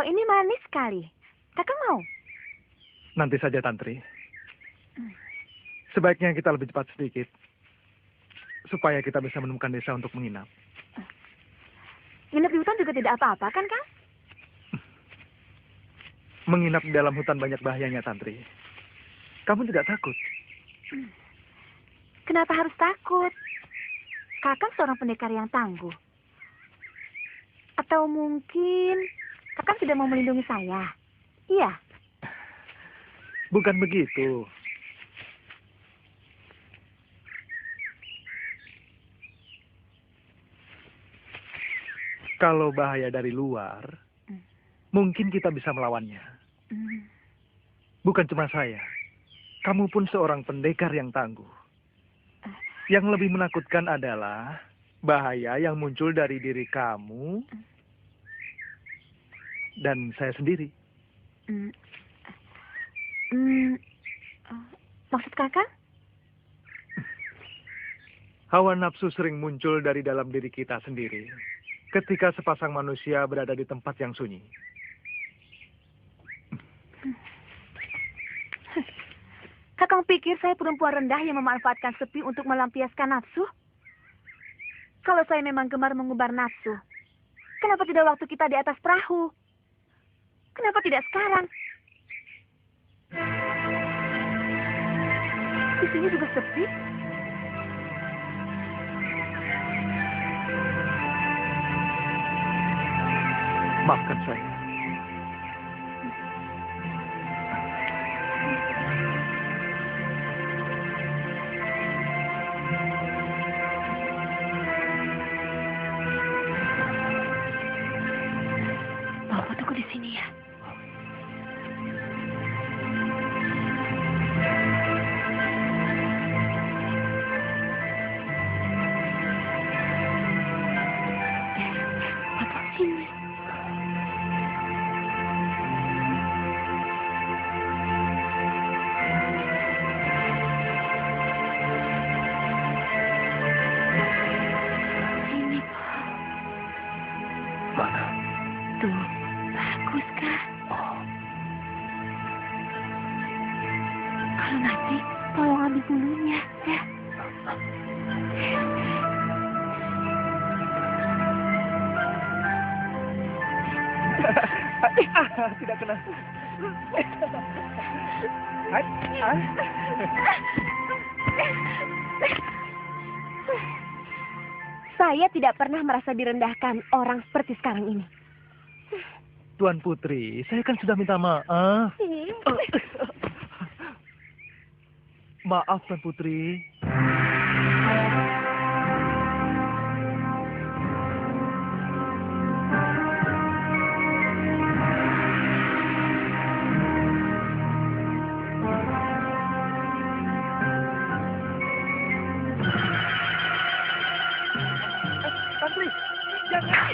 ini manis sekali. Kakak mau? Nanti saja, Tantri. Sebaiknya kita lebih cepat sedikit. Supaya kita bisa menemukan desa untuk menginap. Nginep di hutan juga tidak apa-apa, kan, Kang? Menginap di dalam hutan banyak bahayanya, Tantri. Kamu tidak takut? Kenapa harus takut? Kakak seorang pendekar yang tangguh. Atau mungkin Kakak tidak mau melindungi saya? Iya. Bukan begitu. Kalau bahaya dari luar, mungkin kita bisa melawannya. Bukan cuma saya. Kamu pun seorang pendekar yang tangguh. Yang lebih menakutkan adalah bahaya yang muncul dari diri kamu dan saya sendiri. Maksud Kakak? Hawa nafsu sering muncul dari dalam diri kita sendiri ketika sepasang manusia berada di tempat yang sunyi. Kakang pikir saya perempuan rendah yang memanfaatkan sepi untuk melampiaskan nafsu? Kalau saya memang gemar mengubar nafsu, kenapa tidak waktu kita di atas perahu? Kenapa tidak sekarang? Di sini juga sepi. Maafkan saya. Bapak tunggu di sini ya. Bapak sini. Sini, Pak. Mana? Tuh, bagus kah? Oh, Kalau nanti, tolong ambil bulunya, ya. tidak kena. Saya tidak pernah merasa direndahkan orang seperti sekarang ini. Tuan Putri, saya kan sudah minta maaf. Maaf, Tuan Putri. Putri, jangan.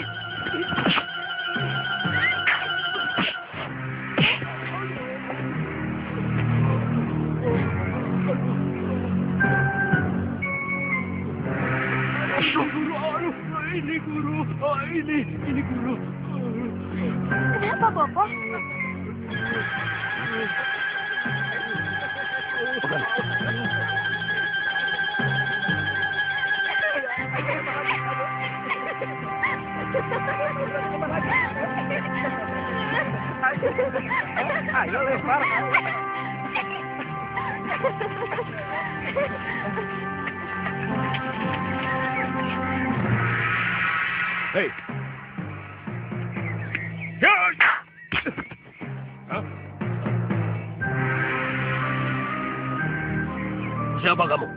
Ini guru. Kenapa, Bopo? Ayo lempar. Hei. Siapa kamu?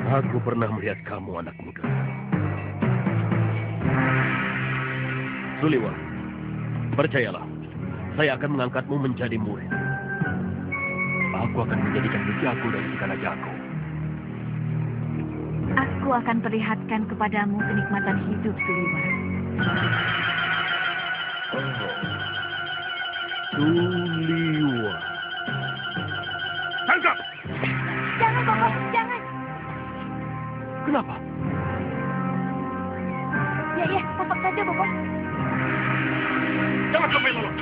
Aku pernah melihat kamu, anak muda. Suliwa, percayalah, saya akan mengangkatmu menjadi murid. Aku akan menjadikan jago dari segala jago. Aku akan perlihatkan kepadamu kenikmatan hidup, Suliwa. Oh. Liwa. Tangkap! Jangan, Bopo, jangan. Kenapa? Ya, tangkap saja, Bopo. Jangan sampai lolos.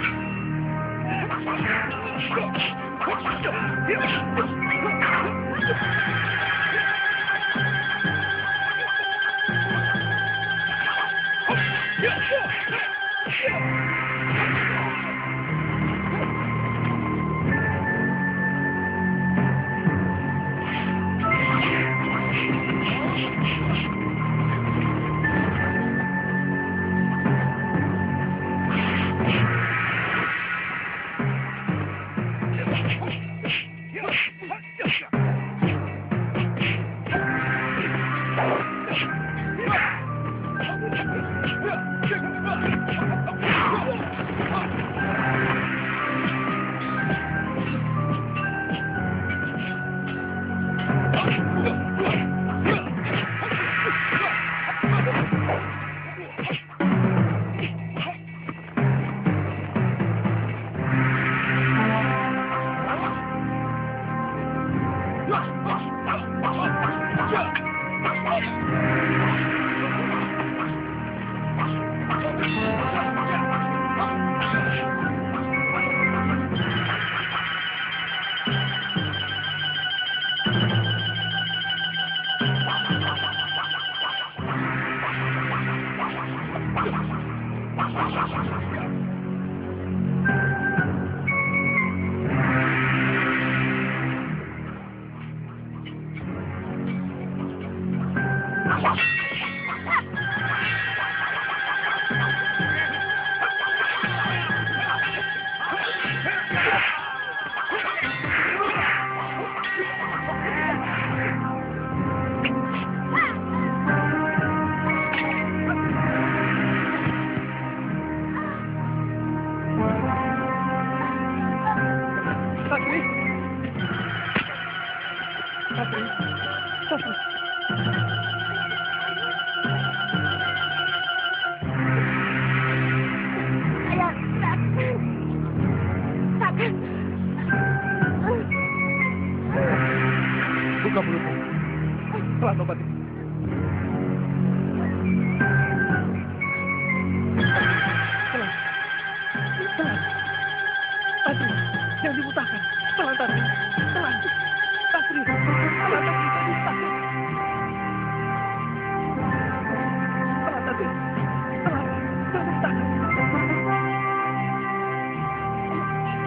Buka mulutmu. Pelan obat ini. Pelan. Pelan. Tantri, jangan dimutahkan. Pelan, Tantri. Pelan. Tantri. Pelan, Tantri. Jangan dimutahkan. Pelan, Tantri. Pelan. Jangan dimutahkan.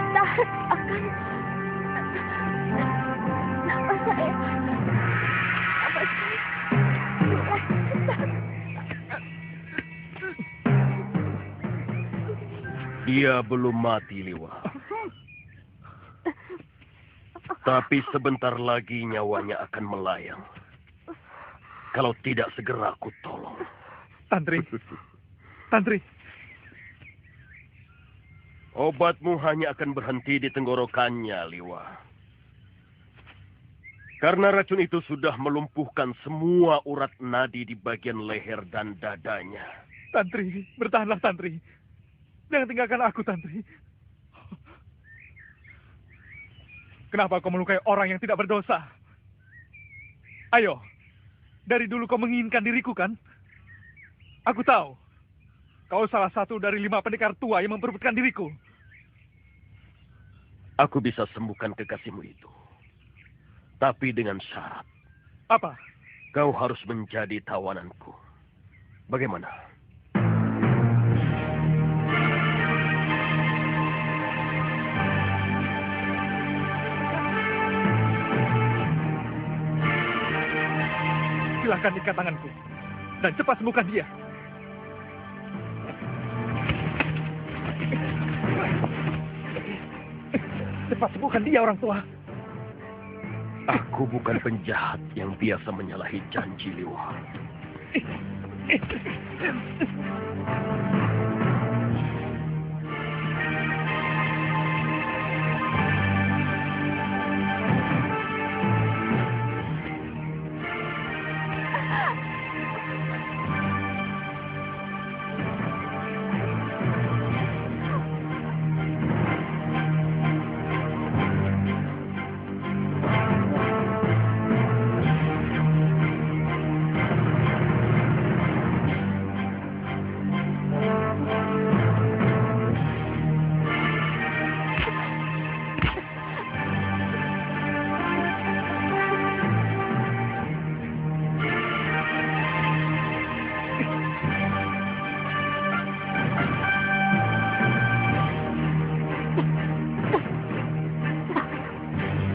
Tahan akan nafas saya. Nafas saya. Dia belum mati, Liwa. Tapi sebentar lagi nyawanya akan melayang. Kalau tidak segera aku tolong. Tantri. Tantri. Obatmu hanya akan berhenti di tenggorokannya, Liwa. Karena racun itu sudah melumpuhkan semua urat nadi di bagian leher dan dadanya. Tantri, bertahanlah, Tantri. Jangan tinggalkan aku, Tantri. Kenapa kau melukai orang yang tidak berdosa? Ayo, dari dulu kau menginginkan diriku, kan? Aku tahu. Kau salah satu dari 5 pendekar tua yang memperebutkan diriku. Aku bisa sembuhkan kekasihmu itu. Tapi dengan syarat. Apa? Kau harus menjadi tawananku. Bagaimana? Silahkan ikat tanganku. Dan cepat sembuhkan dia. Cepat sembuhkan dia, orang tua. Aku bukan penjahat yang biasa menyalahi janji, Liwa.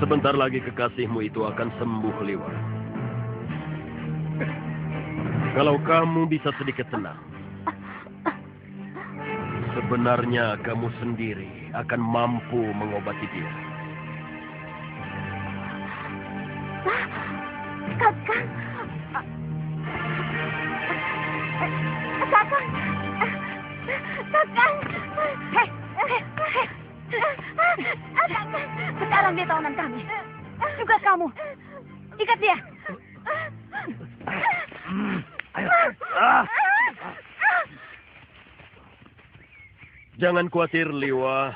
Sebentar lagi kekasihmu itu akan sembuh, Liwa. Kalau kamu bisa sedikit tenang, sebenarnya kamu sendiri akan mampu mengobati dia. Kakang. Kakang. Kakang. Hei. Kakang. Sekarang dia tahunan kami. Juga kamu. Ikat dia. Ayo. Jangan khawatir, Liwa.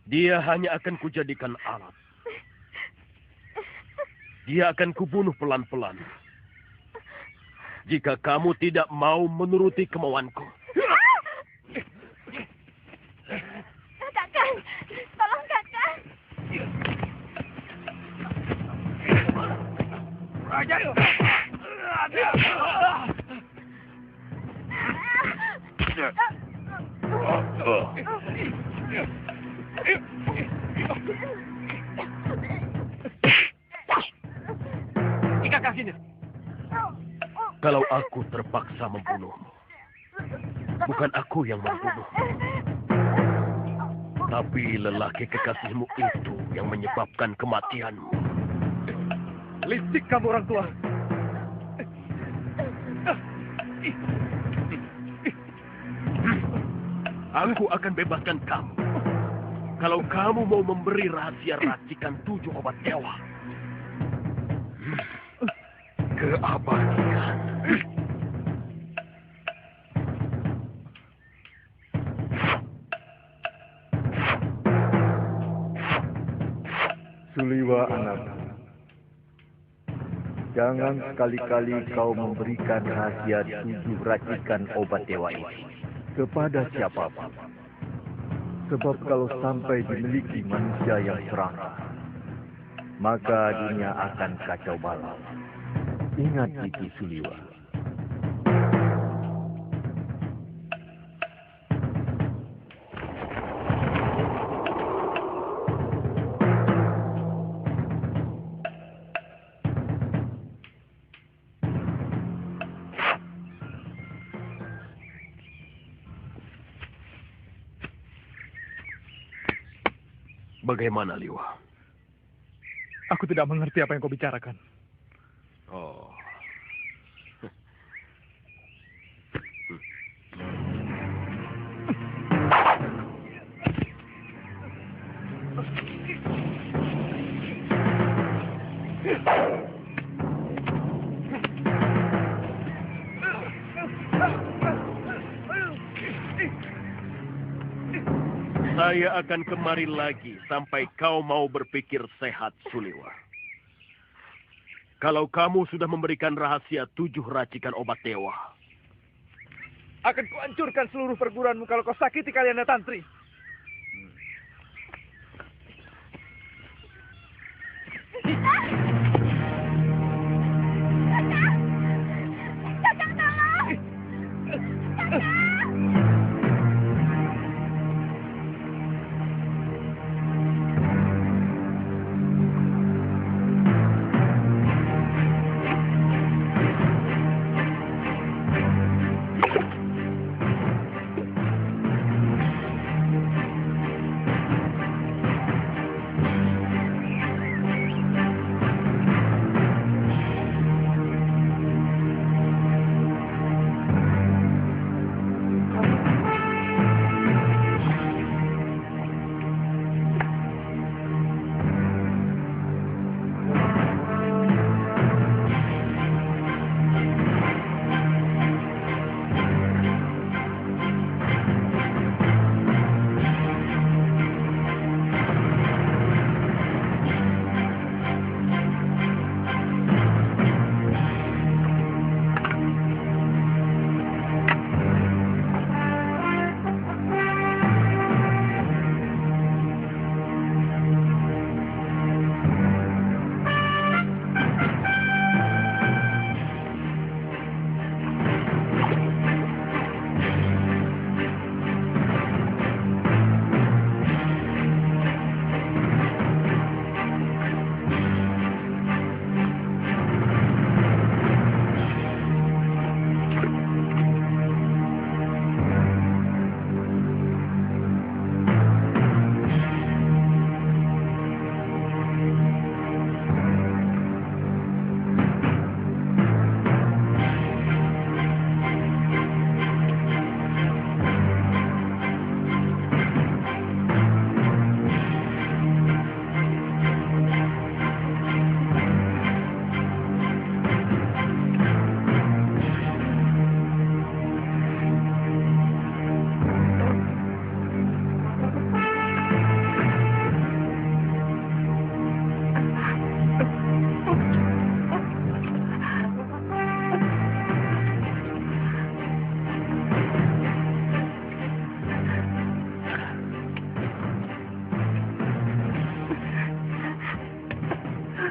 Dia hanya akan kujadikan alat. Dia akan kubunuh pelan-pelan. Jika kamu tidak mau menuruti kemauanku. Kakang, tolong kakang. Ikat kakinya. Kalau aku terpaksa membunuhmu, bukan aku yang membunuhmu, tapi lelaki kekasihmu itu yang menyebabkan kematianmu. Licik kamu orang tua. Aku akan bebaskan kamu. Kalau kamu mau memberi rahasia racikan 7 obat dewa. Keabadian. Suliwa anak, jangan sekali-kali kau memberikan rahasia 7 racikan obat dewa ini kepada siapapun. Sebab kalau sampai dimiliki manusia yang serakah, maka dunia akan kacau balau. Ingat itu, Suliwa. Bagaimana, Liwa? Aku tidak mengerti apa yang kau bicarakan. Oh. Saya akan kemari lagi sampai kau mau berpikir sehat, Suliwa. Kalau kamu sudah memberikan rahasia 7 racikan obat dewa, Akan kuhancurkan seluruh perguruanmu kalau kau sakiti kalian Tantri. Kakang, tolong.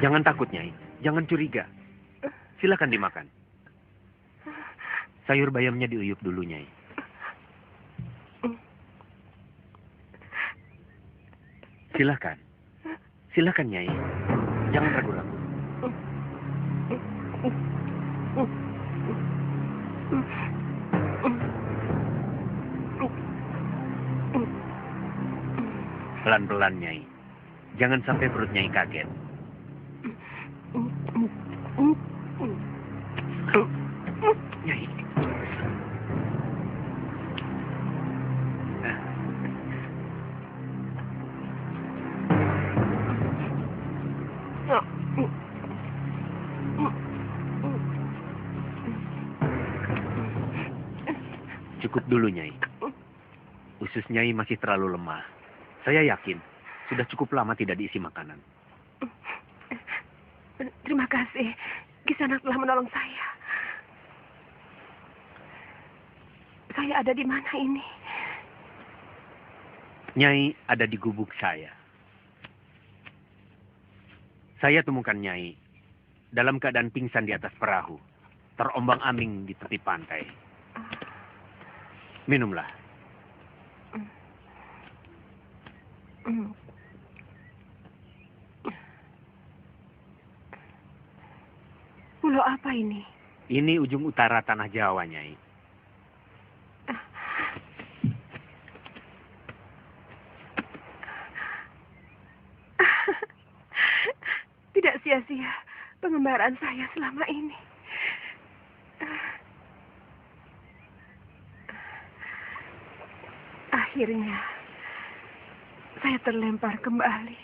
Jangan takut, Nyai. Jangan curiga. Silakan dimakan. Sayur bayamnya diuyup dulu, Nyai. Silakan. Silakan, Nyai. Jangan ragu-ragu. Pelan-pelan, Nyai. Jangan sampai perut Nyai kaget. Nyai. Cukup dulu, Nyai. Usus Nyai masih terlalu lemah. Saya yakin sudah cukup lama tidak diisi makanan. Terima kasih. Kisanak telah menolong saya. Saya ada di mana ini? Nyai ada di gubuk saya. Saya temukan Nyai dalam keadaan pingsan di atas perahu, terombang-ambing di tepi pantai. Minumlah. Pulau apa ini? Ini ujung utara tanah Jawa, Nyai. Tidak sia-sia pengembaraan saya selama ini. Akhirnya, saya terlempar kembali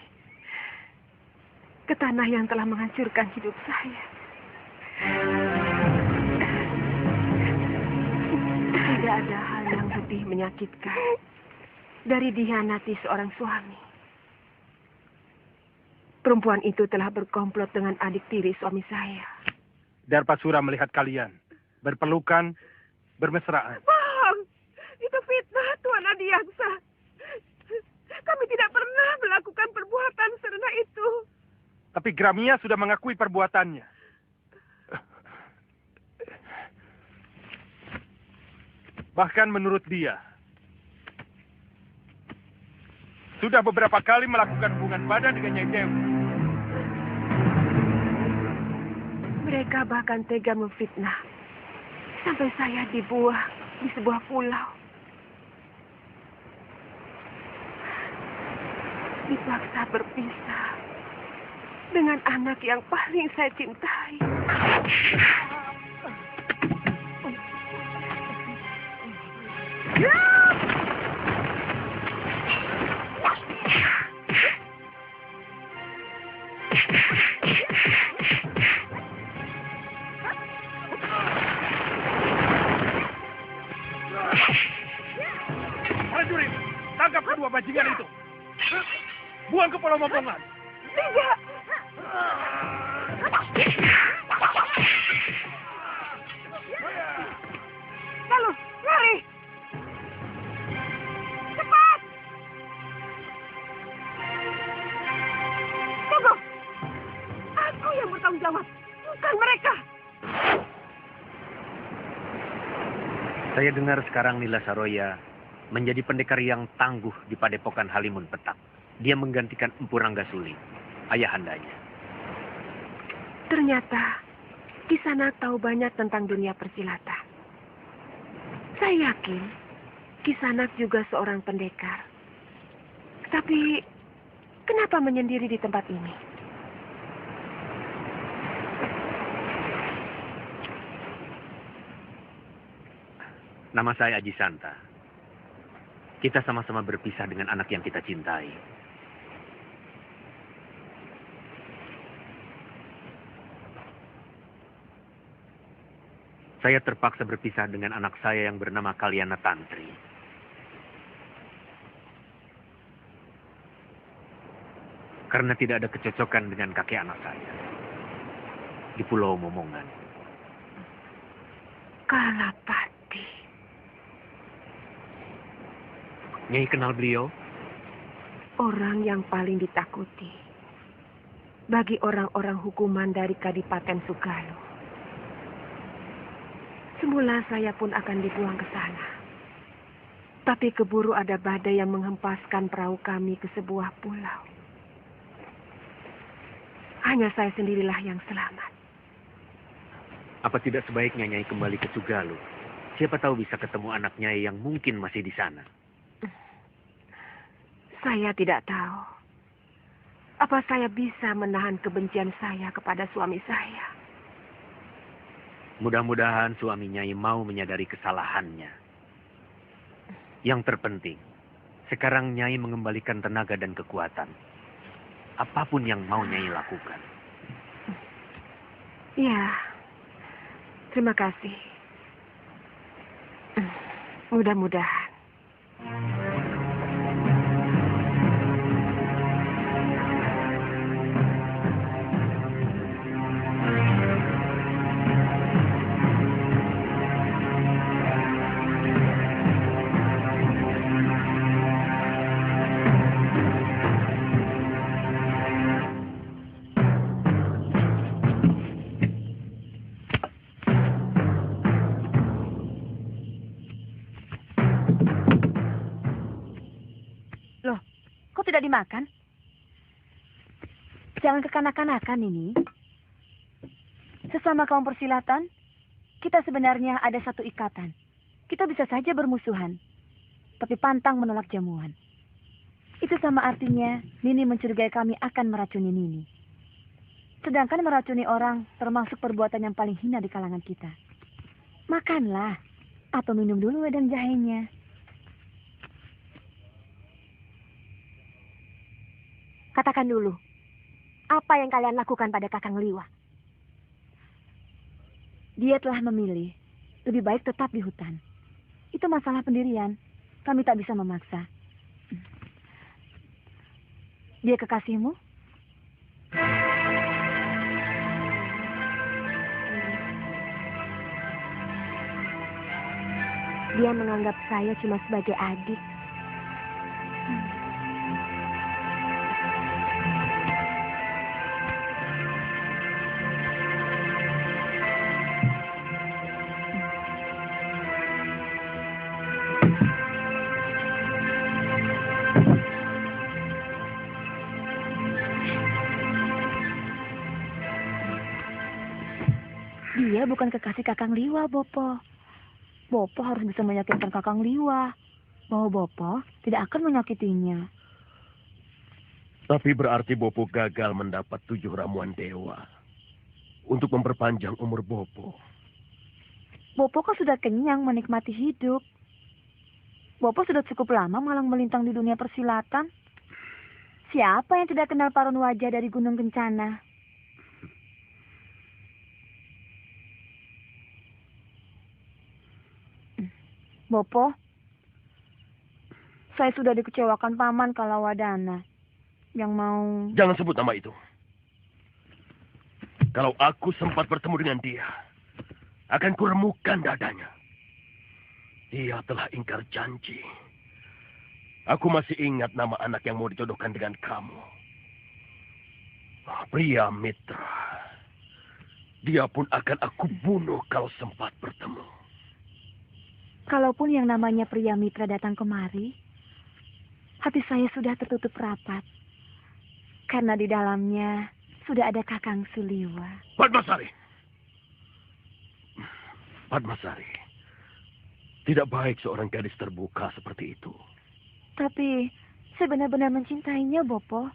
ke tanah yang telah menghancurkan hidup saya. Tidak ada hal yang lebih menyakitkan dari dikhianati seorang suami. Perempuan itu telah berkomplot dengan adik tiri suami saya. Darpasura melihat kalian berpelukan, bermesraan. Bang, itu fitnah Tuan Adiaksa. Kami tidak pernah melakukan perbuatan serendah itu. Tapi Gramia sudah mengakui perbuatannya. Bahkan menurut dia, sudah beberapa kali melakukan hubungan badan dengan Nyai Dewi. Mereka bahkan tega memfitnah. Sampai saya dibuang di sebuah pulau. Dipaksa berpisah dengan anak yang paling saya cintai. Prajurit, tangkap kedua bajingan itu. Buang ke Pulau Momongan. Tidak. Lalu, lari. Cepat. Tunggu. Aku yang bertanggung jawab, bukan mereka. Saya dengar sekarang Nila Saroya menjadi pendekar yang tangguh di Padepokan Halimun Petak. Dia menggantikan Empu Ranggasuli, ayahandanya. Ternyata Kisanak tahu banyak tentang dunia persilatan. Saya yakin Kisanak juga seorang pendekar. Tapi kenapa menyendiri di tempat ini? Nama saya Aji Santa. Kita sama-sama berpisah dengan anak yang kita cintai. Saya terpaksa berpisah dengan anak saya yang bernama Kalyana Tantri. Karena tidak ada kecocokan dengan kakek anak saya. Di Pulau Momongan. Kalapati. Nyai kenal beliau? Orang yang paling ditakuti. bagi orang-orang hukuman dari Kadipaten Sugalu. Semula saya pun akan dibuang ke sana. Tapi keburu ada badai yang menghempaskan perahu kami ke sebuah pulau. Hanya saya sendirilah yang selamat. Apa tidak sebaiknya Nyai kembali ke Sugalu? Siapa tahu bisa ketemu anak Nyai yang mungkin masih di sana. Saya tidak tahu. Apa saya bisa menahan kebencian saya kepada suami saya? Mudah-mudahan suami Nyai mau menyadari kesalahannya. Yang terpenting, sekarang Nyai mengembalikan tenaga dan kekuatan. Apapun yang mau Nyai lakukan. Ya, terima kasih. Mudah-mudahan. Kok tidak dimakan? Jangan kekanak-kanakan ini. Sesama kaum persilatan, kita sebenarnya ada satu ikatan. Kita bisa saja bermusuhan, tapi pantang menolak jamuan. Itu sama artinya Nini mencurigai kami akan meracuni Nini. Sedangkan meracuni orang termasuk perbuatan yang paling hina di kalangan kita. Makanlah, atau minum dulu wedang jahenya. Katakan dulu, apa yang kalian lakukan pada Kakang Liwa? Dia telah memilih, lebih baik tetap di hutan. Itu masalah pendirian, kami tak bisa memaksa. Dia kekasihmu? Dia menganggap saya cuma sebagai adik. Dia bukan kekasih Kakang Liwa, Bopo. Bopo harus bisa meyakinkan Kakang Liwa bahwa Bopo tidak akan menyakitinya. Tapi berarti Bopo gagal mendapat 7 ramuan dewa untuk memperpanjang umur Bopo. Bopo kan sudah kenyang menikmati hidup. Bopo sudah cukup lama malang melintang di dunia persilatan. Siapa yang tidak kenal paruh wajah dari Gunung Kencana? Bopo, saya sudah dikecewakan Paman Kalawadana yang mau... Jangan sebut nama itu. Kalau aku sempat bertemu dengan dia, akan kuremukkan dadanya. Dia telah ingkar janji. Aku masih ingat nama anak yang mau dijodohkan dengan kamu. Pria Mitra. Dia pun akan aku bunuh kalau sempat bertemu. Kalaupun yang namanya pria Mitra datang kemari, hati saya sudah tertutup rapat. Karena di dalamnya sudah ada Kakang Suliwa. Padmasari. Padmasari. Tidak baik seorang gadis terbuka seperti itu. Tapi saya benar-benar mencintainya, Bopo.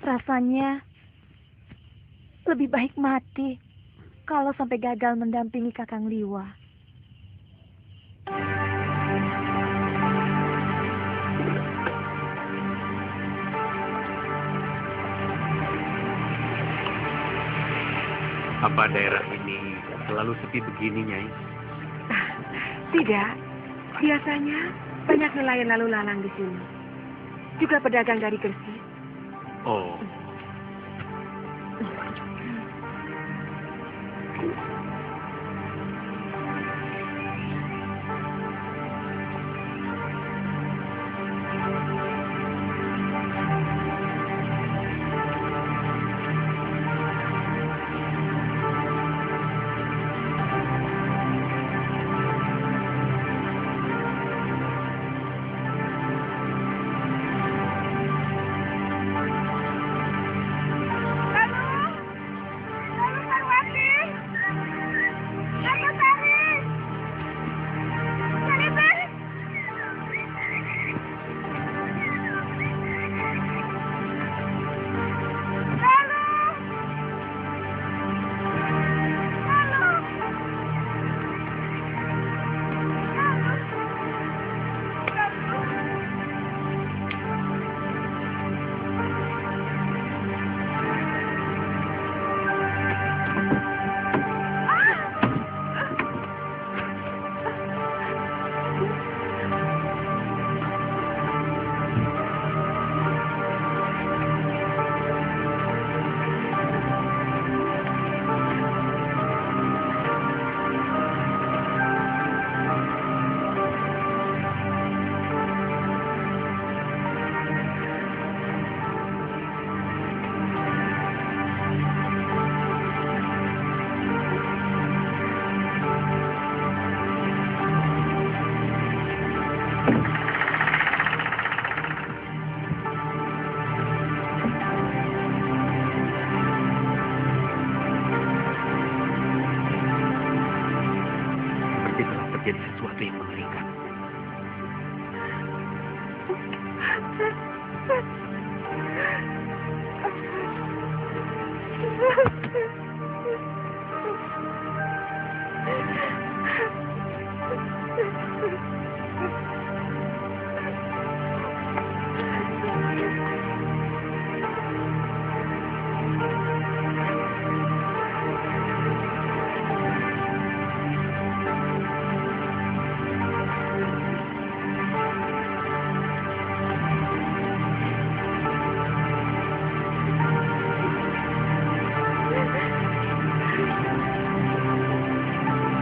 Rasanya lebih baik mati kalau sampai gagal mendampingi Kakang Liwa. Apa daerah ini selalu sepi begini, Nyai? Tidak. Biasanya banyak nelayan lalu lalang di sini. Juga pedagang dari Gresik. Oh. terjadi sesuatu yang mengerikan.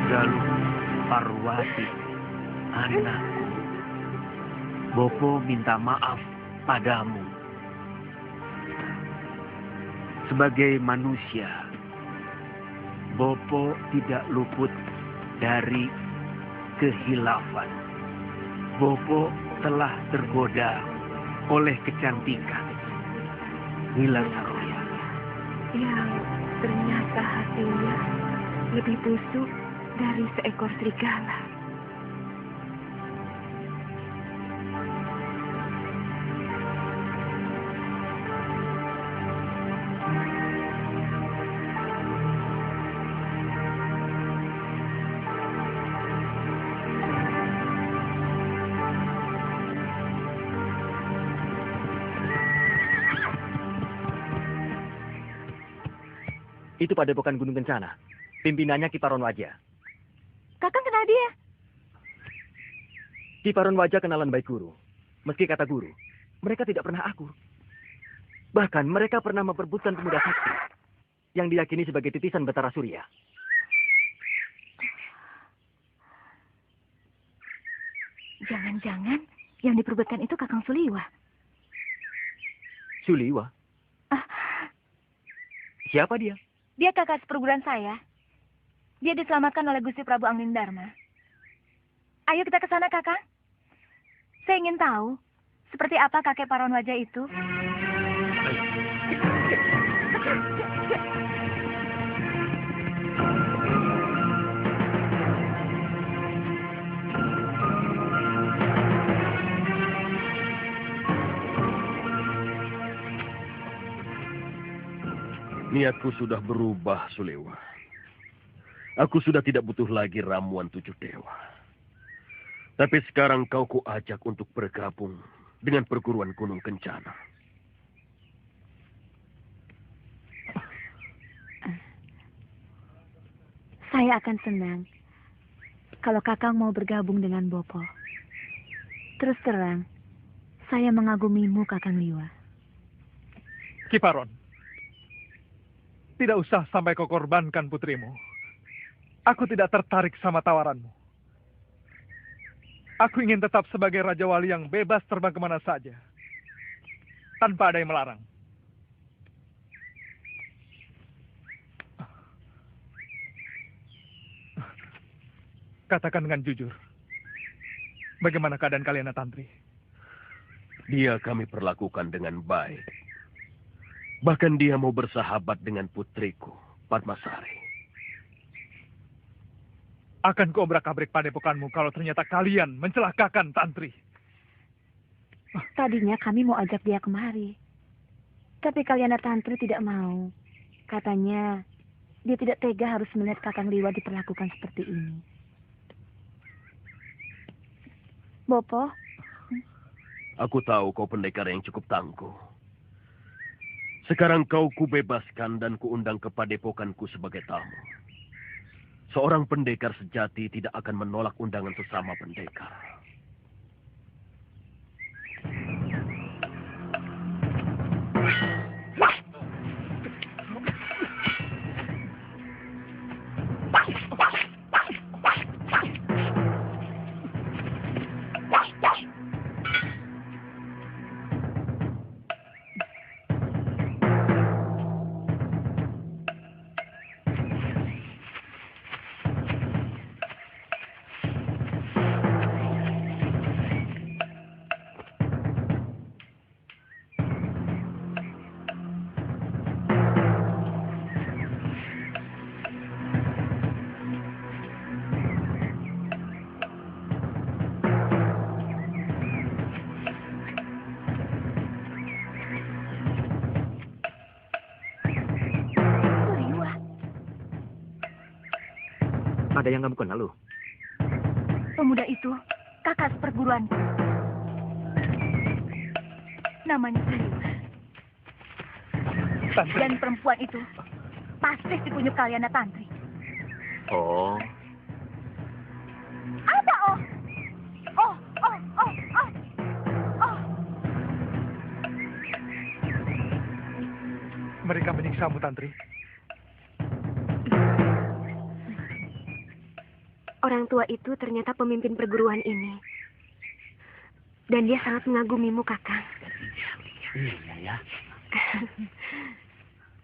Galuh Parwati, anakku. Bopo minta maaf padamu. Sebagai manusia, Bopo tidak luput dari kehilafan. Bopo telah tergoda oleh kecantikan Nila Saroya. Yang ternyata hatinya lebih busuk dari seekor serigala. Itu padepokan Gunung Kencana. Pimpinannya Kiparon Wajah. Kakang kenal dia? Kiparon Wajah kenalan baik guru. Meski kata guru, mereka tidak pernah akur. Bahkan mereka pernah memperebutkan pemuda sakti yang diyakini sebagai titisan Batara Surya. Jangan-jangan yang diperebutkan itu Kakang Suliwa. Suliwa? Ah, Siapa dia? dia kakak seperguruan saya. Dia diselamatkan oleh Gusti Prabu Anglingdarma. Ayo kita ke sana, Kakang. Saya ingin tahu seperti apa kakek Paron Wajah itu. Niatku sudah berubah, Sulewa. Aku sudah tidak butuh lagi ramuan 7 dewa. Tapi sekarang kau kuajak untuk bergabung dengan perguruan Gunung Kencana. Saya akan senang kalau Kakang mau bergabung dengan Bopo. Terus terang, saya mengagumimu, Kakang Liwa. Kiparon, tidak usah sampai kau korbankan putrimu. Aku tidak tertarik sama tawaranmu. Aku ingin tetap sebagai Raja Wali yang bebas terbang kemana saja. Tanpa ada yang melarang. Katakan dengan jujur. Bagaimana keadaan kalian, Tantri? Dia kami perlakukan dengan baik. Bahkan dia mau bersahabat dengan putriku, Padmasari. Akan kuobrak-abrik padepokanmu kalau ternyata kalian mencelakakan Tantri. Tadinya kami mau ajak dia kemari. Tapi Kalyana Tantri tidak mau. Katanya, dia tidak tega harus melihat Kakang Liwa diperlakukan seperti ini. Bopo? Aku tahu kau pendekar yang cukup tangguh. Sekarang kau kubebaskan dan kuundang ke padepokanku sebagai tamu. Seorang pendekar sejati tidak akan menolak undangan sesama pendekar. Ada yang kamu kenal loh? Pemuda itu kakak seperguruanku. Namanya Siliwa. Tantri. Dan perempuan itu pasti si kunyuk Kalyana Tantri. Oh, Apa oh? Oh, oh, oh, oh. Oh. Mereka menyiksamu, Tantri. Orang tua itu ternyata pemimpin perguruan ini. Dan dia sangat mengagumimu, Kakang. iya ya.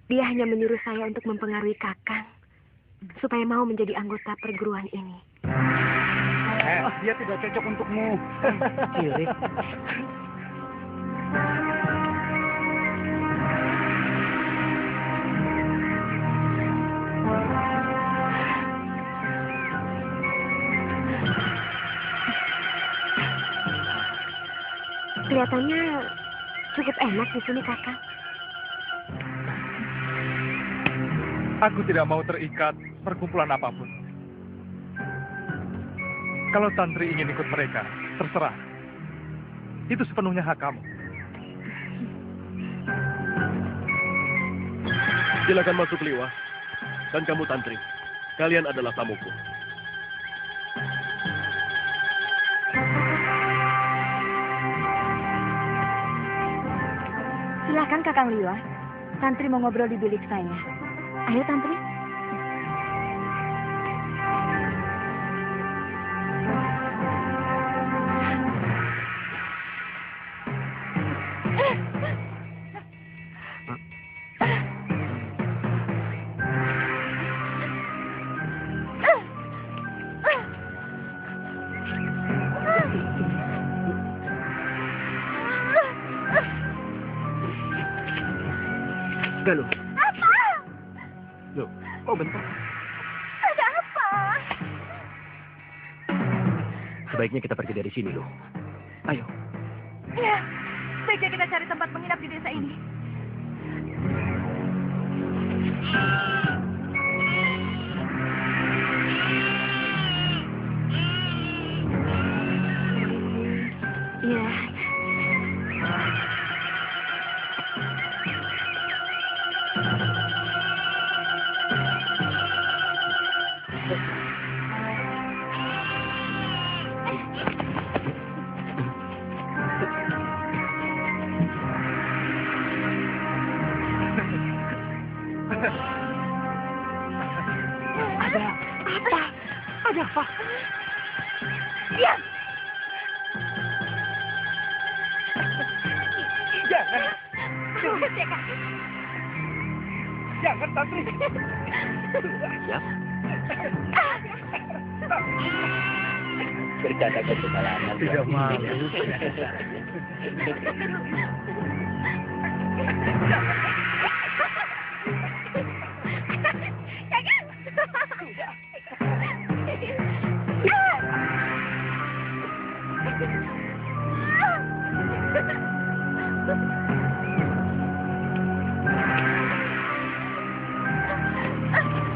Dia hanya menyuruh saya untuk mempengaruhi Kakang supaya mau menjadi anggota perguruan ini. Dia tidak cocok untukmu. Sirik. Kelihatannya cukup enak di sini, Kakang. Aku tidak mau terikat perkumpulan apapun. Kalau Tantri ingin ikut mereka, terserah. Itu sepenuhnya hak kamu. Silakan masuk, Liwa. Dan kamu, Tantri. Kalian adalah tamuku. Silakan Kakang Liwa. Tantri mau ngobrol di bilik saya. Ayo Tantri. Galuh. Apa? Loh, kok bentar? Ada apa? Sebaiknya kita pergi dari sini, loh. Ayo. Ya, sebaiknya kita cari tempat menginap di desa ini. Ya, Ada apa? Diam! Jangan. Cekak. Jangan, Tantri. Ya. Bercanda kesalahan. Tidak mau.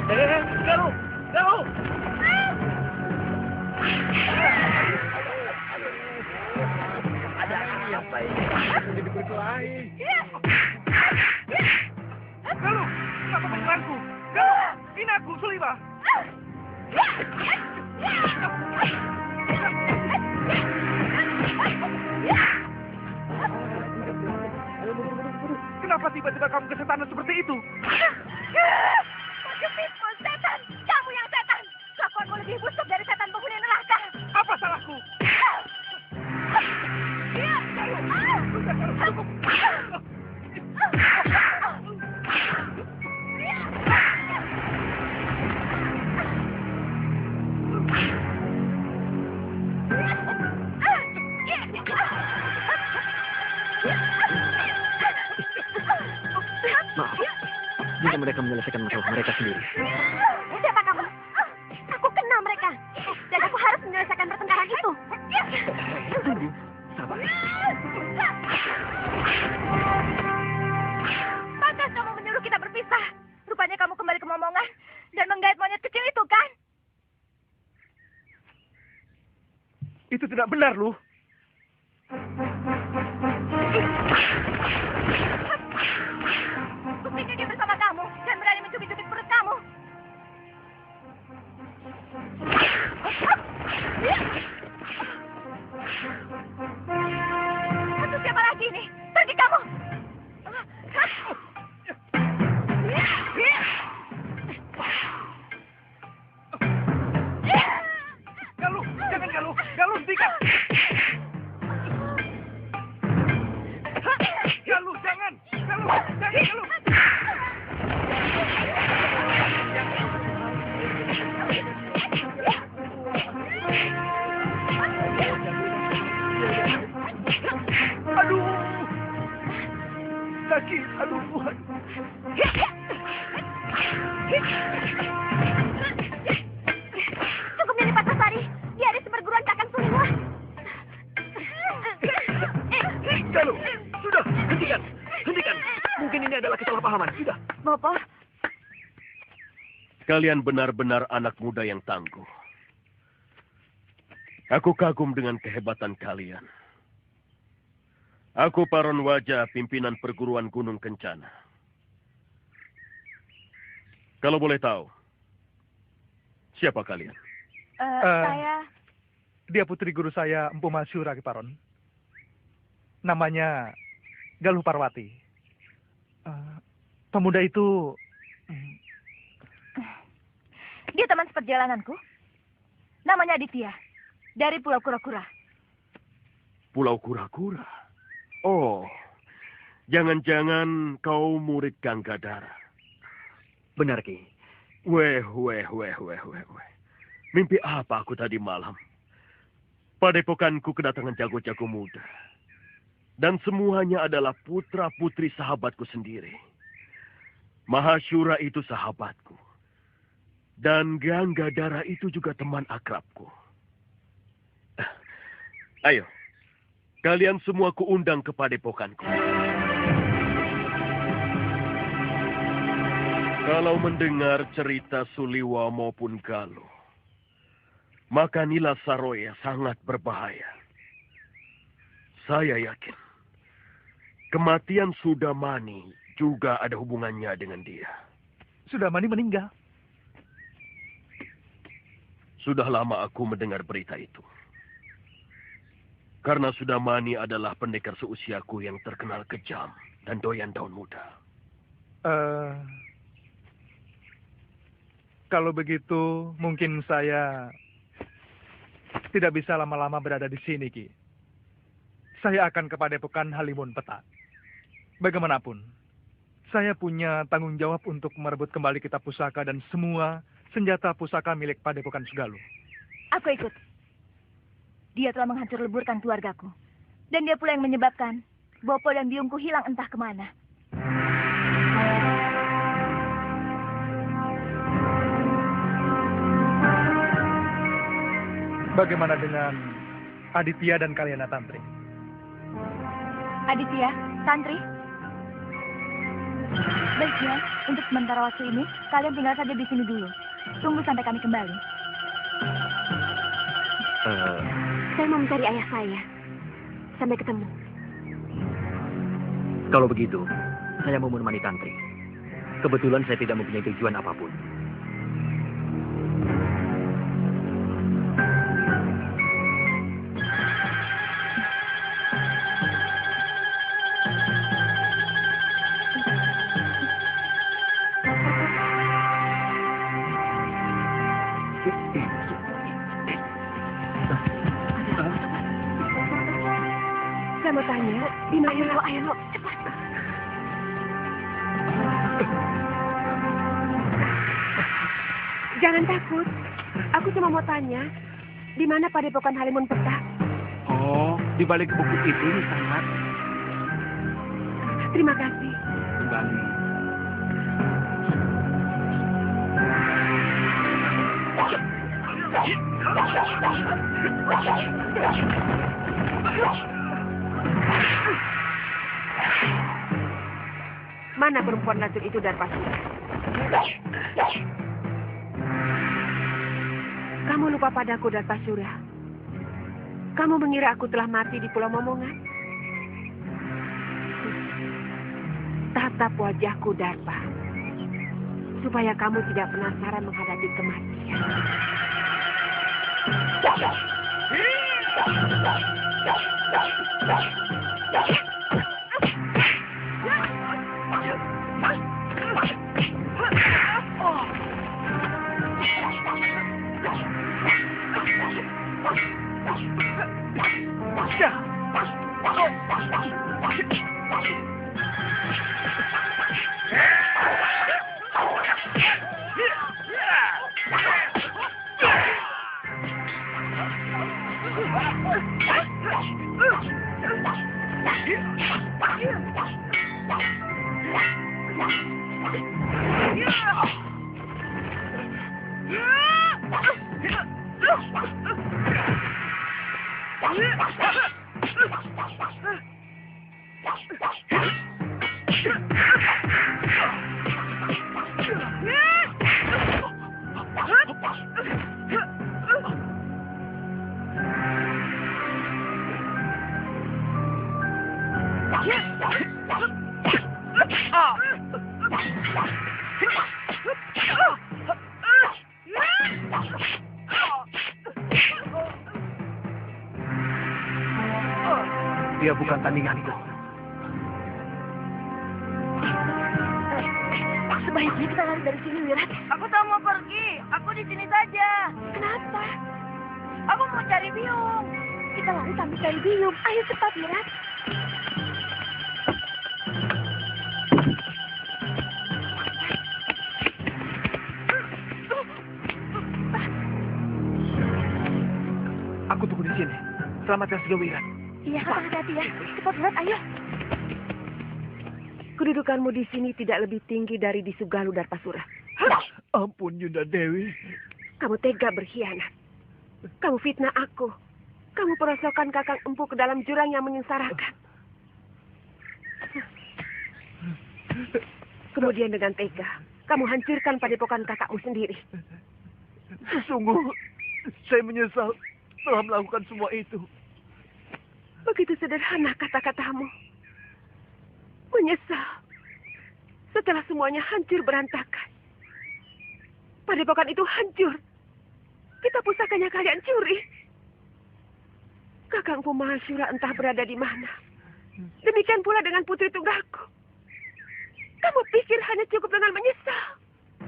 Galuh! Galuh! Ada apa ini? Jadi berkelahi. Galuh, kenapa menyerangku? Galuh, ini aku, Seliwa. Kenapa tiba-tiba kamu kesetanan seperti itu? Ketipu setan! Kamu yang setan! Kelakuanmu lebih busuk dari setan penghuni neraka! Apa salahku? Maaf. Biar mereka menyelesaikan masalah mereka sendiri. Siapa kamu? Aku kenal mereka. Dan aku harus menyelesaikan pertengkaran itu. Tunggu. Sabar. Pantas kamu menyuruh kita berpisah. Rupanya kamu kembali ke momongan dan menggait monyet kecil itu, kan? Itu tidak benar, Lu. Buktinya dia bersama kamu dan berani mencubit-cubit perut kamu. Itu siapa lagi ini? Pergi kamu! Galuh, jangan Galuh. Galuh, hentikan. Galuh, jangan. Galuh, jangan Galuh. Aduh. Sakit, aduh. Cukup Nini Pastasari. Dia ada seperguruan Kakang Suliwa. Galuh, sudah, hentikan. Hentikan. Mungkin ini adalah kesalahpahaman. Sudah. Bopo, Kalian benar-benar anak muda yang tangguh. Aku kagum dengan kehebatan kalian. Aku Paron Wajah, pimpinan perguruan Gunung Kencana. Kalau boleh tahu, siapa kalian? saya... Dia putri guru saya, Empu Masyura, Ki Paron. Namanya Galuh Parwati. Pemuda itu... Dia teman seperjalananku. Namanya Aditya. Dari Pulau Kura-Kura. Pulau Kura-Kura. Oh, jangan-jangan kau murid Ganggadara. Benar, Ki. Weh. Mimpi apa aku tadi malam? Padepokanku kedatangan jago-jago muda. Dan semuanya adalah putra-putri sahabatku sendiri. Mahasyura itu sahabatku. Dan Ganggadara itu juga teman akrabku. Ayo, kalian semua kuundang ke padepokanku. Kalau mendengar cerita Suliwa maupun Galuh, maka Nila Saroya sangat berbahaya. Saya yakin kematian Sudamani juga ada hubungannya dengan dia. Sudamani meninggal. Sudah lama aku mendengar berita itu. Karena Sudamani adalah pendekar seusiaku yang terkenal kejam dan doyan daun muda. Kalau begitu, mungkin saya tidak bisa lama-lama berada di sini, Ki. Saya akan ke Padepokan Halimun Peta. Bagaimanapun, saya punya tanggung jawab untuk merebut kembali kitab pusaka dan semua senjata pusaka milik Padepokan Sugaluh. Aku ikut. Dia telah menghancur leburkan keluargaku. Dan dia pula yang menyebabkan Bopo dan biungku hilang entah kemana. Bagaimana dengan Aditya dan Kalyana Tantri? Aditya, Tantri. Baiknya, untuk sementara waktu ini, kalian tinggal saja di sini dulu. Tunggu sampai kami kembali. Saya mau mencari ayah saya. Sampai ketemu. Kalau begitu, saya mau menemani Tantri. Kebetulan saya tidak mempunyai tujuan apapun. Saya mau tanya, di mana? Ayo, cepat. Jangan takut. Aku cuma mau tanya, di mana Padepokan Halimun Peta? Oh, di balik bukit itu nih, sangat. Terima kasih. Kembali. Mana perempuan racun itu Darpasura? Kamu lupa padaku Darpasura. Kamu mengira aku telah mati di Pulau Momongan? Tatap wajahku, Darpa, supaya kamu tidak penasaran menghadapi kematian. Dia bukan tandinganku. Sebaiknya kita lari dari sini, Wirat. Aku tak mau pergi. Aku di sini saja. Kenapa? Aku mau cari biung. Kita lari sambil cari biung. Ayo cepat, Wirat. Aku tunggu di sini. Selamatkan Sudah Wirat. Iya, hati-hati ya. Cepat, Wirat, ayo. Kedudukanmu di sini tidak lebih tinggi dari di Sugalu Darpasura. Ampun, Yunda Dewi. Kamu tega berkhianat. Kamu fitnah aku. Kamu perosokkan Kakang Empu ke dalam jurang yang menyengsarakan. Kemudian dengan tega, kamu hancurkan padepokan kakakmu sendiri. Sungguh, saya menyesal telah melakukan semua itu. Begitu sederhana kata-katamu. Menyesal. Setelah semuanya hancur berantakan. Padepokan itu hancur. Kita pusakanya kalian curi. Kakang Mahasura entah berada di mana. Demikian pula dengan putri tunggalku. Kamu pikir hanya cukup dengan menyesal?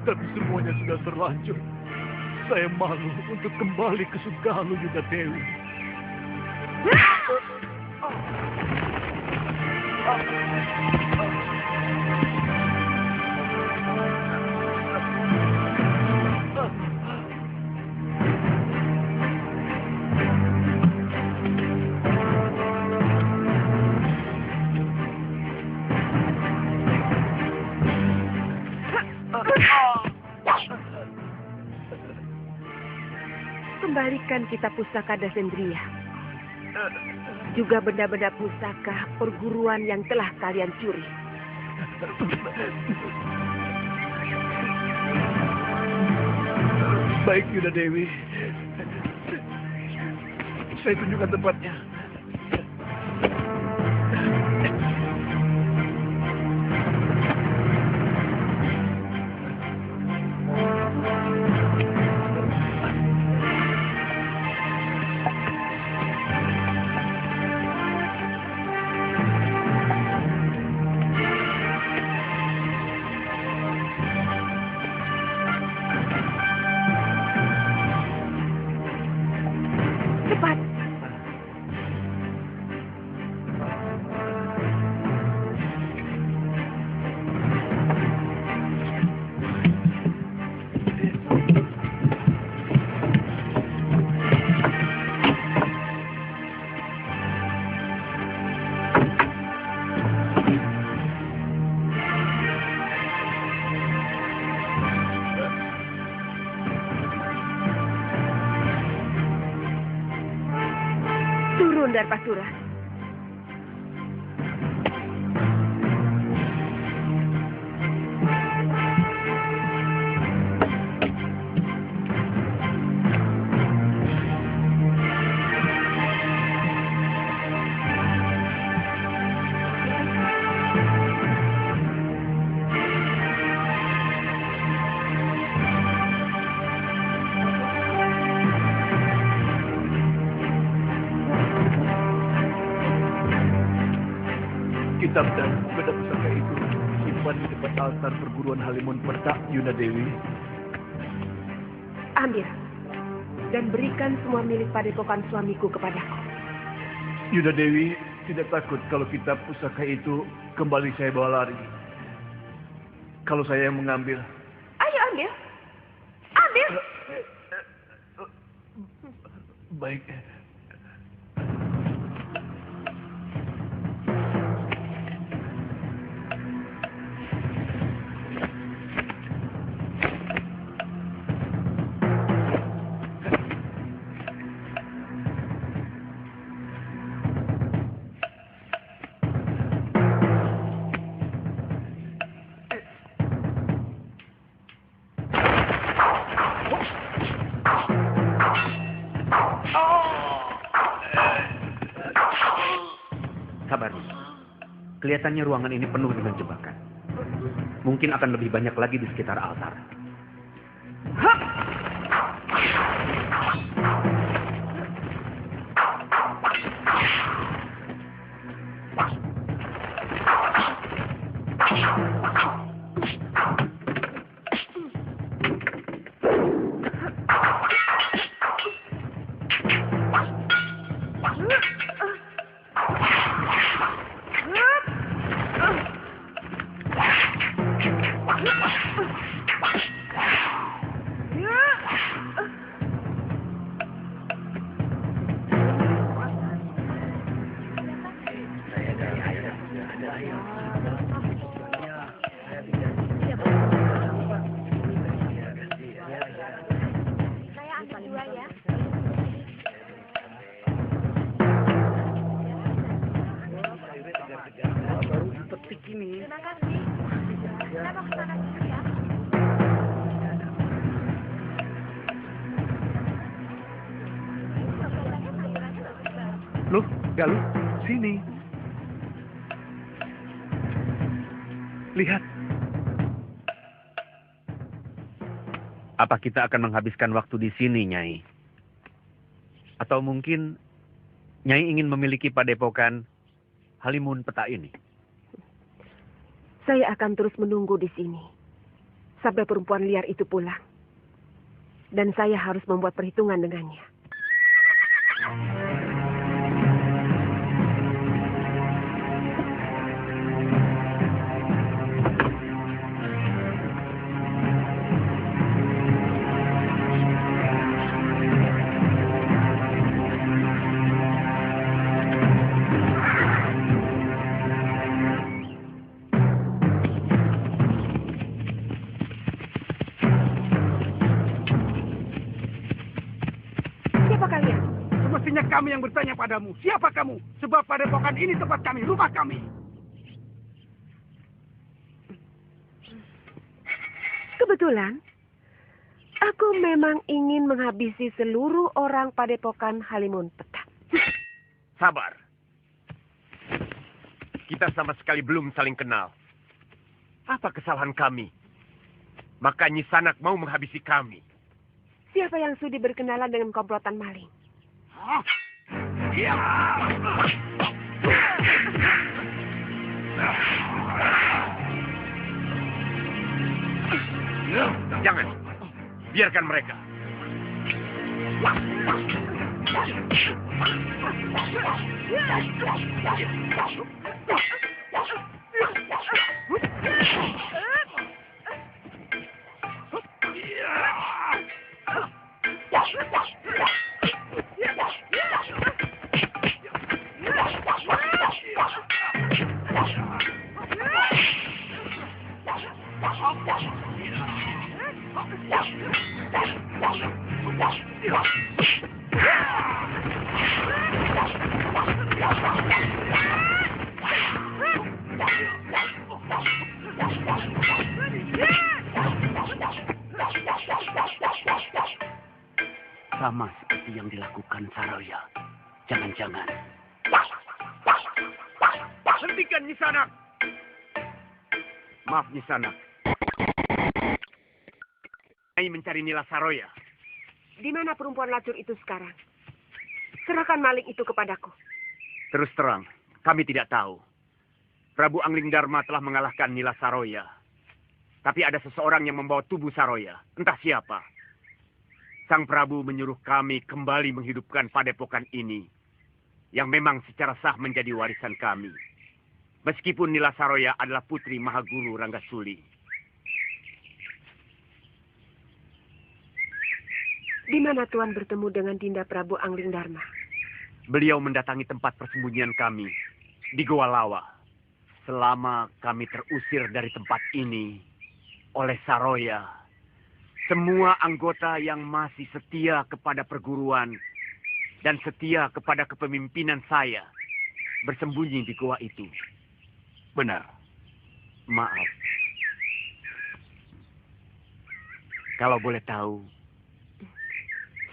Tapi semuanya sudah terlanjur. Saya malu untuk kembali ke Sugalu, Yunda Dewi. Kembalikan kita pusaka Dasendria. Juga benda-benda pusaka perguruan yang telah kalian curi. Baik, Yunda Dewi. Saya tunjukkan tempatnya. Turun Darpasura. kitab dan benda pusaka itu simpan di depan altar perguruan Halimun Petak, Yunda Dewi. Ambil dan berikan semua milik padepokan suamiku kepadaku. Yunda Dewi tidak takut kalau kitab pusaka itu kembali saya bawa lari. Kalau saya yang mengambil. Ayo ambil. Ambil. Baik. Sabar. Kelihatannya ruangan ini penuh dengan jebakan. Mungkin akan lebih banyak lagi di sekitar altar. Loh, Galuh, sini. Lihat. Apa kita akan menghabiskan waktu di sini, Nyai? Atau mungkin Nyai ingin memiliki padepokan Halimun Petak ini? Saya akan terus menunggu di sini sampai perempuan liar itu pulang. Dan saya harus membuat perhitungan dengannya. Kami yang bertanya padamu, siapa kamu? Sebab padepokan ini tempat kami, rumah kami. Kebetulan, aku memang ingin menghabisi seluruh orang padepokan Halimun Petak. Sabar. Kita sama sekali belum saling kenal. Apa kesalahan kami? Maka Nyi Sanak mau menghabisi kami. Siapa yang sudi berkenalan dengan komplotan maling? Jangan. Biarkan mereka. Sama seperti yang dilakukan Saroya. Jangan-jangan. Hentikan Nyi Sanak. Maaf, Nyi Sanak. Nyai mencari Nila Saroya. Di mana perempuan lacur itu sekarang? Serahkan maling itu kepadaku. Terus terang, kami tidak tahu. Prabu Angling Dharma telah mengalahkan Nila Saroya. Tapi ada seseorang yang membawa tubuh Saroya. Entah siapa. Sang Prabu menyuruh kami kembali menghidupkan padepokan ini. Yang memang secara sah menjadi warisan kami. Meskipun Nila Saroya adalah putri Mahaguru Ranggasuli. Di mana Tuan bertemu dengan Dinda Prabu Angling Dharma? Beliau mendatangi tempat persembunyian kami di Goa Lawa. Selama kami terusir dari tempat ini oleh Saroya, semua anggota yang masih setia kepada perguruan dan setia kepada kepemimpinan saya bersembunyi di goa itu. Benar. Maaf. Kalau boleh tahu,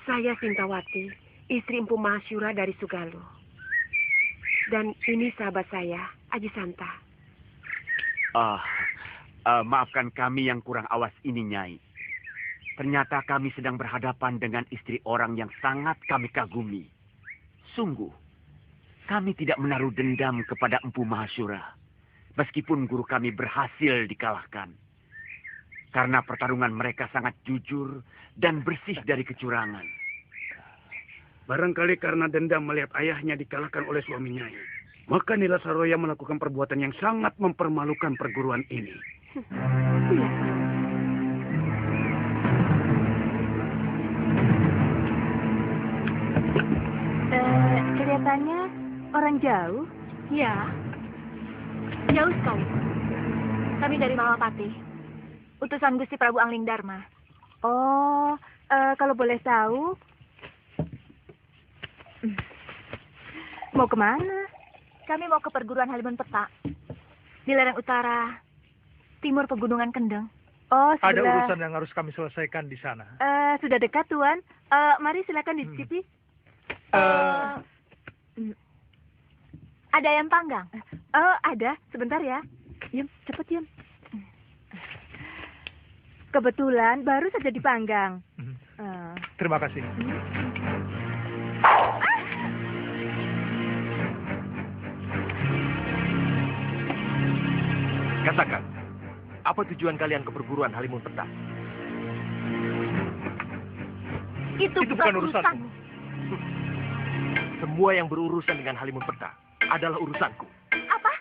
Saya Sintawati, istri Empu Mahasyura dari Sugalo. Dan ini sahabat saya, Aji Santa. maafkan kami yang kurang awas ini, Nyai. Ternyata kami sedang berhadapan dengan istri orang yang sangat kami kagumi. Sungguh, kami tidak menaruh dendam kepada Empu Mahasyura. Meskipun guru kami berhasil dikalahkan. Karena pertarungan mereka sangat jujur dan bersih dari kecurangan. Barangkali karena dendam melihat ayahnya dikalahkan oleh suaminya. Maka Nila Saroya melakukan perbuatan yang sangat mempermalukan perguruan ini. Kelihatannya orang jauh. Ya, jauh sekali. Kami dari Malapati. Utusan Gusti Prabu Angling Dharma. Oh, kalau boleh tahu, mau kemana? Kami mau ke perguruan Halimun Peta. Di lereng utara, timur Pegunungan Kendeng. Oh, Ada sebelah. urusan yang harus kami selesaikan di sana. Sudah dekat, Tuan. Mari silakan dicicipi. Ada ayam panggang. Oh, ada. Sebentar ya. Yum, cepet, Yum. Kebetulan baru saja dipanggang. Terima kasih. Katakan, apa tujuan kalian ke perguruan Halimun Peta? Itu bukan urusanmu. Semua yang berurusan dengan Halimun Peta adalah urusanku. Apa?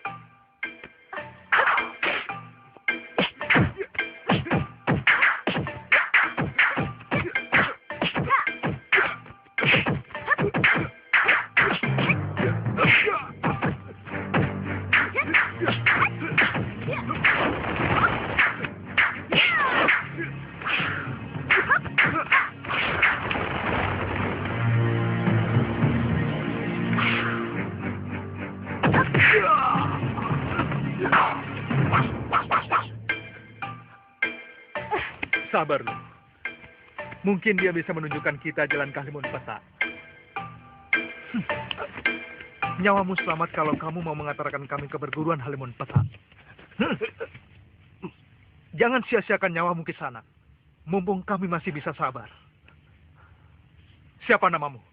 Sabar lu. Mungkin dia bisa menunjukkan kita jalan ke Halimun Peta. Nyawamu selamat kalau kamu mau mengantarkan kami ke perguruan Halimun Peta. Jangan sia-siakan nyawamu ke sana. Mumpung kami masih bisa sabar. Siapa namamu?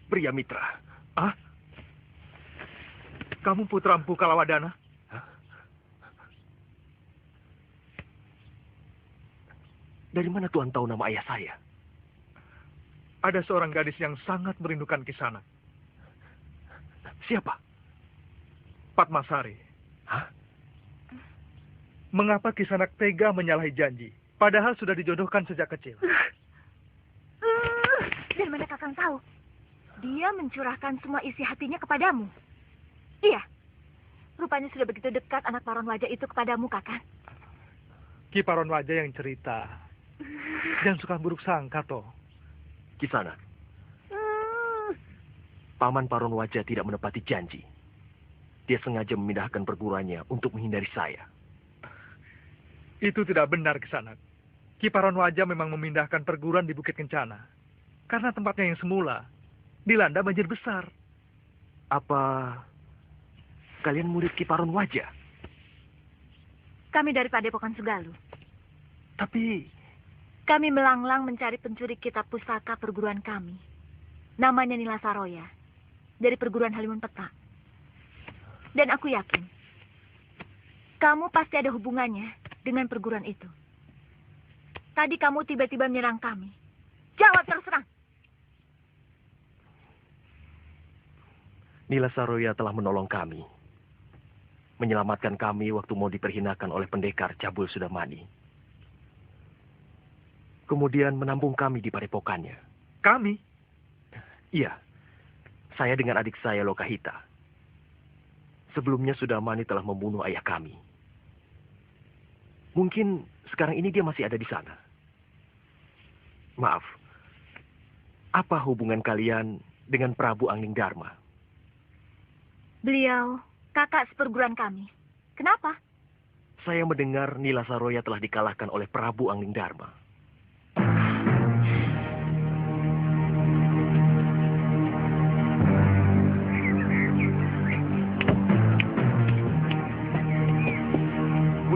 Pria Mitra. Ah? Kamu putra Empu Kalawadana? Dari mana Tuan tahu nama ayah saya? Ada seorang gadis yang sangat merindukan Kisanak. Siapa? Padmasari. Hah? Mengapa Kisanak tega menyalahi janji? Padahal sudah dijodohkan sejak kecil. Dan mana Kakang tahu? Dia mencurahkan semua isi hatinya kepadamu. Iya. Rupanya sudah begitu dekat anak Paron Wajah itu kepadamu, Kakang. Ki Paron Wajah yang cerita. Jangan suka buruk sangka, toh. Kisanak. Paman Paron Wajah tidak menepati janji. Dia sengaja memindahkan perguruannya untuk menghindari saya. Itu tidak benar, Kisanak. Ki Paron Wajah memang memindahkan perguruan di Bukit Kencana. Karena tempatnya yang semula dilanda banjir besar. Apa kalian murid Ki Paron Wajah? Kami dari Padepokan Sugalo. Tapi Kami melanglang mencari pencuri kitab pustaka perguruan kami. Namanya Nila Saroya. Dari perguruan Halimun Peta. Dan aku yakin, kamu pasti ada hubungannya dengan perguruan itu. Tadi kamu tiba-tiba menyerang kami. Jawab terus terang. Nila Saroya telah menolong kami. Menyelamatkan kami waktu mau diperhinakan oleh pendekar Cabul Sudamani. Kemudian menampung kami di padepokannya. Kami? Iya, saya dengan adik saya Lokahita. Sebelumnya Sudamani telah membunuh ayah kami. Mungkin sekarang ini dia masih ada di sana. Maaf, apa hubungan kalian dengan Prabu Angling Dharma? Beliau kakak seperguruan kami. Kenapa? Saya mendengar Nila Saroya telah dikalahkan oleh Prabu Angling Dharma.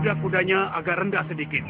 Kuda-kudanya agak rendah sedikit.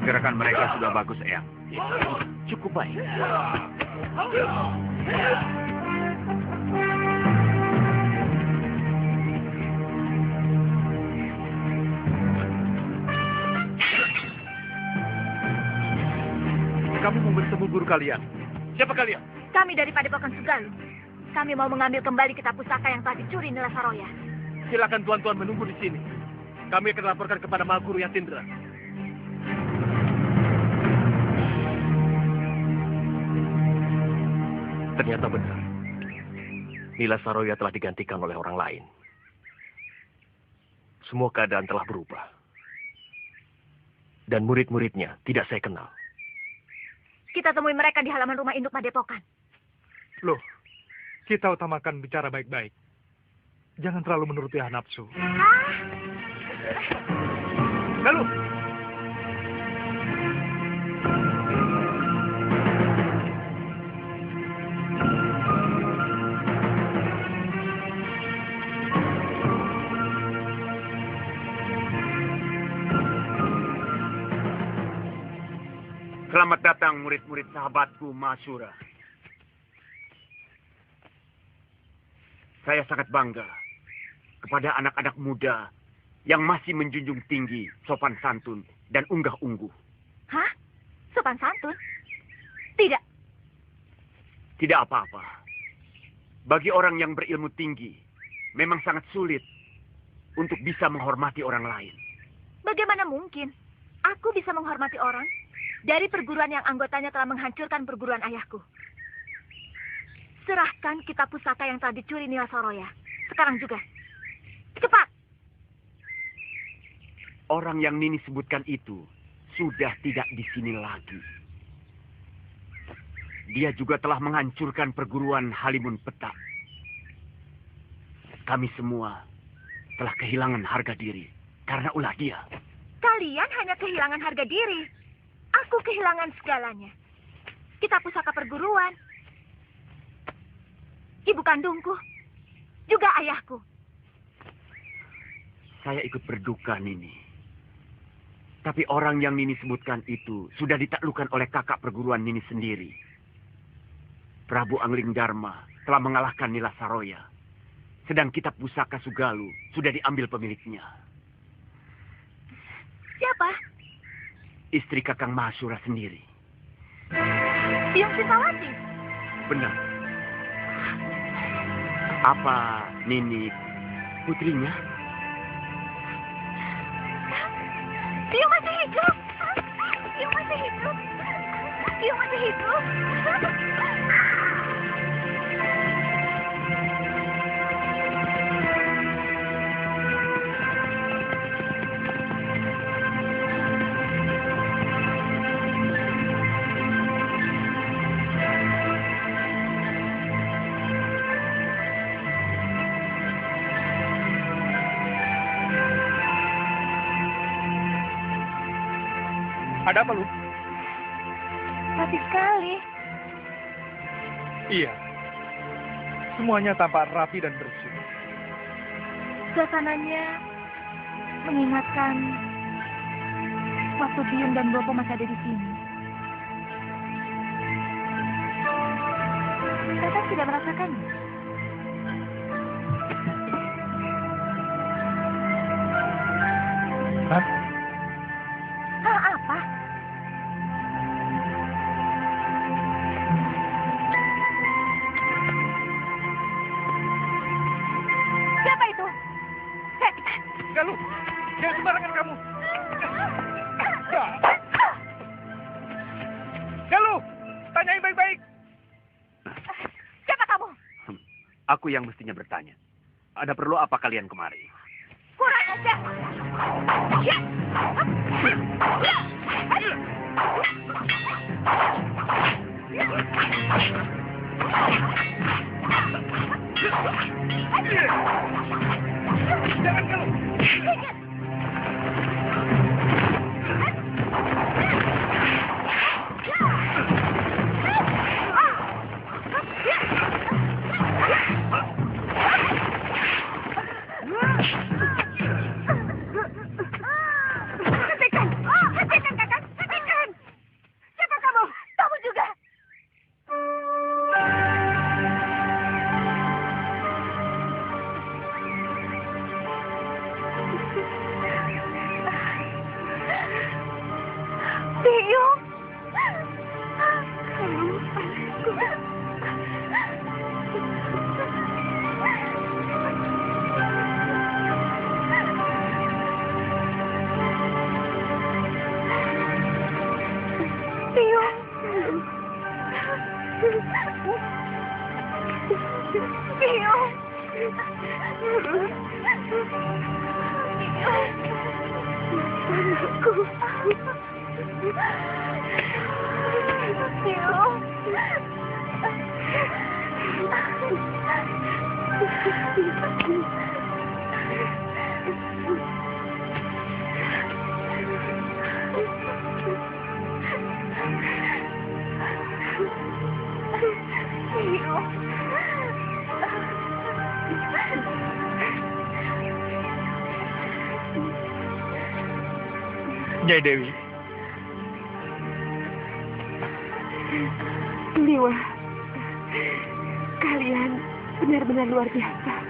Gerakan mereka sudah bagus, Eyang. Cukup baik. Kami mau bertemu guru kalian. Siapa kalian? Kami dari Padepokan Sugalu. Kami mau mengambil kembali kitab pusaka yang telah dicuri Nila Saroya. Silakan tuan-tuan menunggu di sini. Kami akan laporkan kepada Mahaguru Yatindra. Ternyata benar. Nila Saroya telah digantikan oleh orang lain. Semua keadaan telah berubah. Dan murid-muridnya tidak saya kenal. Kita temui mereka di halaman rumah induk Padepokan. Loh, kita utamakan bicara baik-baik. Jangan terlalu menuruti hawa nafsu. Lalu. Selamat datang murid-murid sahabatku Masura. Saya sangat bangga kepada anak-anak muda yang masih menjunjung tinggi sopan santun dan unggah-ungguh. Hah? Sopan santun? Tidak. Tidak apa-apa. Bagi orang yang berilmu tinggi, memang sangat sulit untuk bisa menghormati orang lain. Bagaimana mungkin aku bisa menghormati orang dari perguruan yang anggotanya telah menghancurkan perguruan ayahku? Serahkan kitab pusaka yang telah dicuri Nila Saroya. Sekarang juga. Cepat! Orang yang Nini sebutkan itu sudah tidak di sini lagi. Dia juga telah menghancurkan perguruan Halimun Petak. Kami semua telah kehilangan harga diri karena ulah dia. Kalian hanya kehilangan harga diri. Aku kehilangan segalanya. Kitab pusaka perguruan. Ibu kandungku. Juga ayahku. Saya ikut berduka, Nini. Tapi orang yang Nini sebutkan itu sudah ditaklukkan oleh kakak perguruan Nini sendiri. Prabu Angling Dharma telah mengalahkan Nila Saroya. Sedang kitab pusaka Sugalu sudah diambil pemiliknya. Siapa? Istri Kakang Mahasura sendiri. Biung Sintawati. Benar. Apa Nini putrinya? Biung masih hidup. Biung masih hidup. Biung masih hidup. Ada apa, Lu? Rapi sekali. Iya. Semuanya tampak rapi dan bersih. Suasananya mengingatkan waktu Bium dan Bopo masih ada di sini. Kakak tidak merasakannya? Hah? Hah, apa? Siapa itu? Galuh, jangan sembarangan kamu. Galuh, tanyain baik-baik. Siapa kamu? Aku yang mestinya bertanya. Ada perlu apa kalian kemari? Kurang ajar. Ya. Jangan, Galuh. Hentikan! Hentikan, Kakak! Hentikan! Siapa kamu? Kamu juga! Biung! Nyai Dewi. Liwa, kalian benar-benar luar biasa.